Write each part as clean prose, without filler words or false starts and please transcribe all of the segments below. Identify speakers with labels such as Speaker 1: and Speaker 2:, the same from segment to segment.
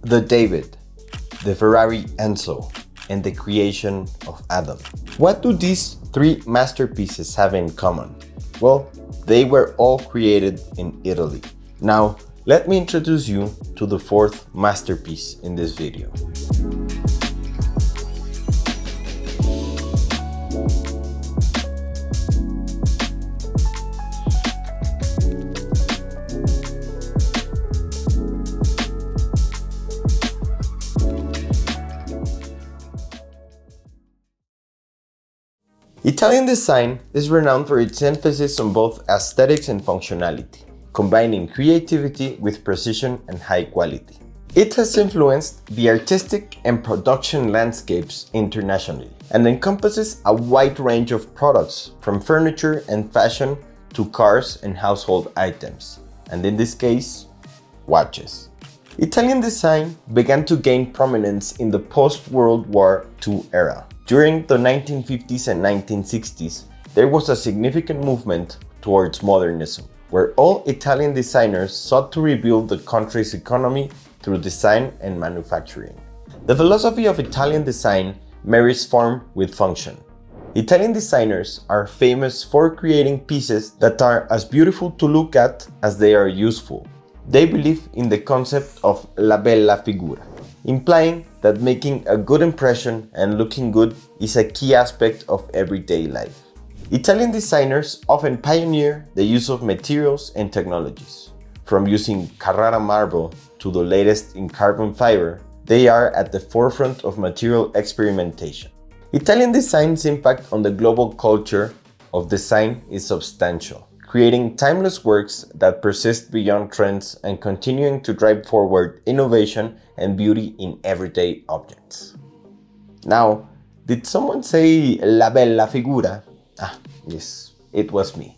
Speaker 1: the David, the Ferrari Enzo, and the creation of Adam. What do these three masterpieces have in common? Well, they were all created in Italy. Now, let me introduce you to the fourth masterpiece in this video. Italian design is renowned for its emphasis on both aesthetics and functionality, combining creativity with precision and high quality. It has influenced the artistic and production landscapes internationally and encompasses a wide range of products from furniture and fashion to cars and household items, and in this case, watches. Italian design began to gain prominence in the post-World War II era. During the 1950s and 1960s, there was a significant movement towards modernism, where all Italian designers sought to rebuild the country's economy through design and manufacturing. The philosophy of Italian design marries form with function. Italian designers are famous for creating pieces that are as beautiful to look at as they are useful. They believe in the concept of la bella figura, implying that making a good impression and looking good is a key aspect of everyday life. Italian designers often pioneer the use of materials and technologies. From using Carrara marble to the latest in carbon fiber, they are at the forefront of material experimentation. Italian design's impact on the global culture of design is substantial, creating timeless works that persist beyond trends and continuing to drive forward innovation and beauty in everyday objects. Now, did someone say la bella figura? Ah, yes, it was me.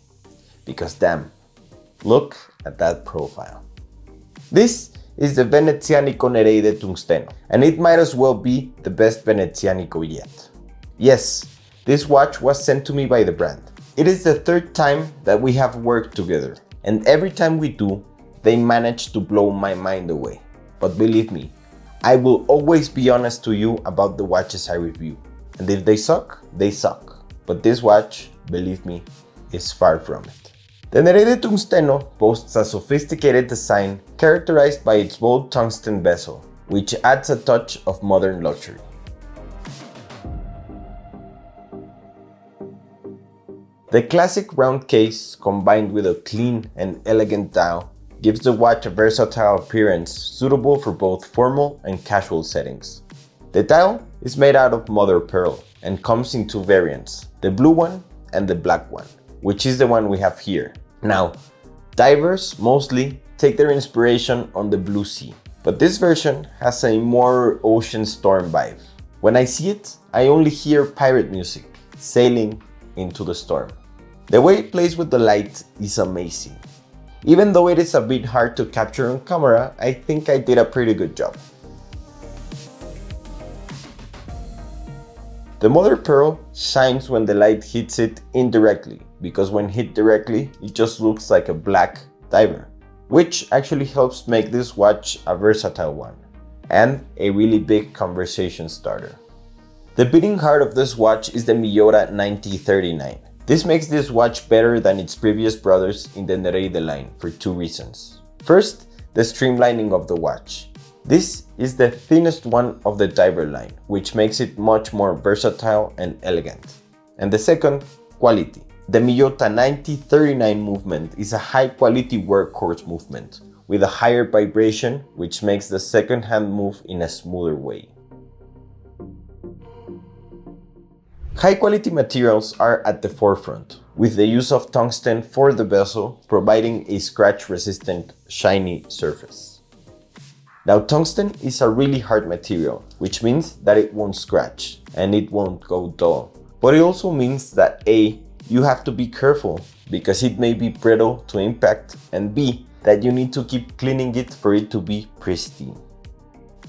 Speaker 1: Because damn, look at that profile. This is the Venezianico Nereide Tungsten, and it might as well be the best Venezianico yet. Yes, this watch was sent to me by the brand. It is the third time that we have worked together, and every time we do, they manage to blow my mind away. But believe me, I will always be honest to you about the watches I review. And if they suck, they suck. But this watch, believe me, is far from it. The Nereide Tungsteno boasts a sophisticated design characterized by its bold tungsten bezel, which adds a touch of modern luxury. The classic round case, combined with a clean and elegant dial, gives the watch a versatile appearance suitable for both formal and casual settings. The dial is made out of mother of pearl and comes in two variants, the blue one and the black one, which is the one we have here. Now, divers mostly take their inspiration on the blue sea, but this version has a more ocean storm vibe. When I see it, I only hear pirate music, sailing into the storm. The way it plays with the light is amazing. Even though it is a bit hard to capture on camera, I think I did a pretty good job. The mother pearl shines when the light hits it indirectly, because when hit directly, it just looks like a black diver, which actually helps make this watch a versatile one, and a really big conversation starter. The beating heart of this watch is the MYS 9039. This makes this watch better than its previous brothers in the Nereide line for two reasons. First, the streamlining of the watch. This is the thinnest one of the diver line, which makes it much more versatile and elegant. And the second, quality. The MYS 9039 movement is a high quality workhorse movement with a higher vibration, which makes the second hand move in a smoother way. High quality materials are at the forefront, with the use of tungsten for the bezel, providing a scratch-resistant, shiny surface. Now, tungsten is a really hard material, which means that it won't scratch and it won't go dull. But it also means that A, you have to be careful because it may be brittle to impact, and B, that you need to keep cleaning it for it to be pristine.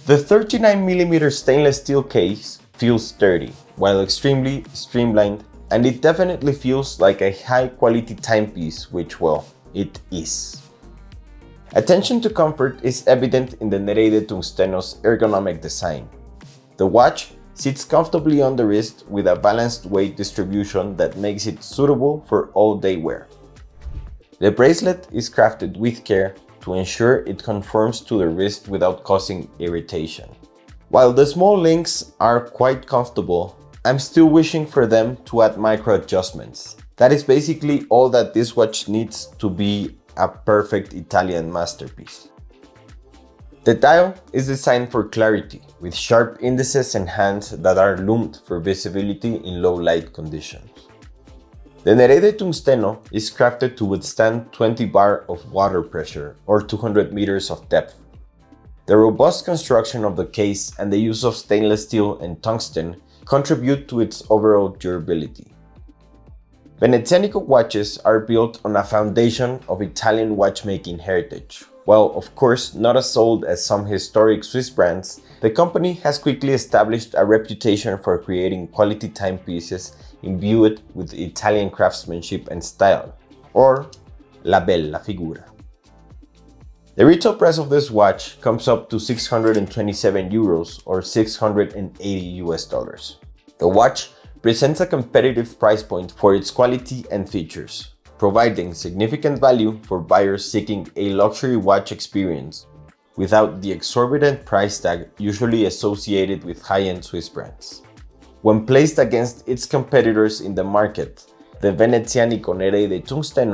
Speaker 1: The 39mm stainless steel case feels sturdy, while extremely streamlined, and it definitely feels like a high quality timepiece, which, well, it is. Attention to comfort is evident in the Nereide Tungsten's ergonomic design. The watch sits comfortably on the wrist with a balanced weight distribution that makes it suitable for all-day wear. The bracelet is crafted with care to ensure it conforms to the wrist without causing irritation. While the small links are quite comfortable, I'm still wishing for them to add micro adjustments. That is basically all that this watch needs to be a perfect Italian masterpiece. The dial is designed for clarity, with sharp indices and hands that are loomed for visibility in low light conditions. The Nereide Tungsten is crafted to withstand 20 bar of water pressure or 200 meters of depth. The robust construction of the case and the use of stainless steel and tungsten contribute to its overall durability. Venezianico watches are built on a foundation of Italian watchmaking heritage. While of course not as old as some historic Swiss brands, the company has quickly established a reputation for creating quality timepieces imbued with Italian craftsmanship and style, or la bella figura. The retail price of this watch comes up to 627 euros or $680. The watch presents a competitive price point for its quality and features, providing significant value for buyers seeking a luxury watch experience without the exorbitant price tag usually associated with high-end Swiss brands. When placed against its competitors in the market, the Venezianico Nereide Tungsten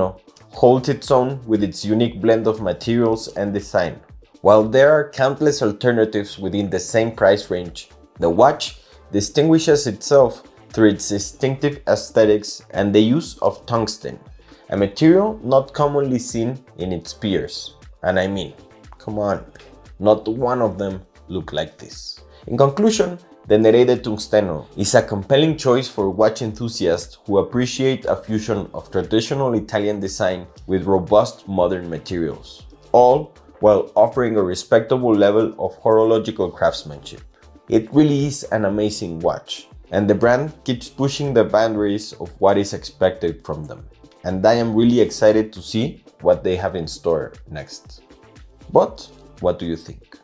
Speaker 1: holds its own with its unique blend of materials and design. While there are countless alternatives within the same price range, the watch distinguishes itself through its distinctive aesthetics and the use of tungsten, a material not commonly seen in its peers. And I mean, come on, not one of them look like this. In conclusion, the Nereide Tungsten is a compelling choice for watch enthusiasts who appreciate a fusion of traditional Italian design with robust modern materials, all while offering a respectable level of horological craftsmanship. It really is an amazing watch, and the brand keeps pushing the boundaries of what is expected from them. And I am really excited to see what they have in store next. But what do you think?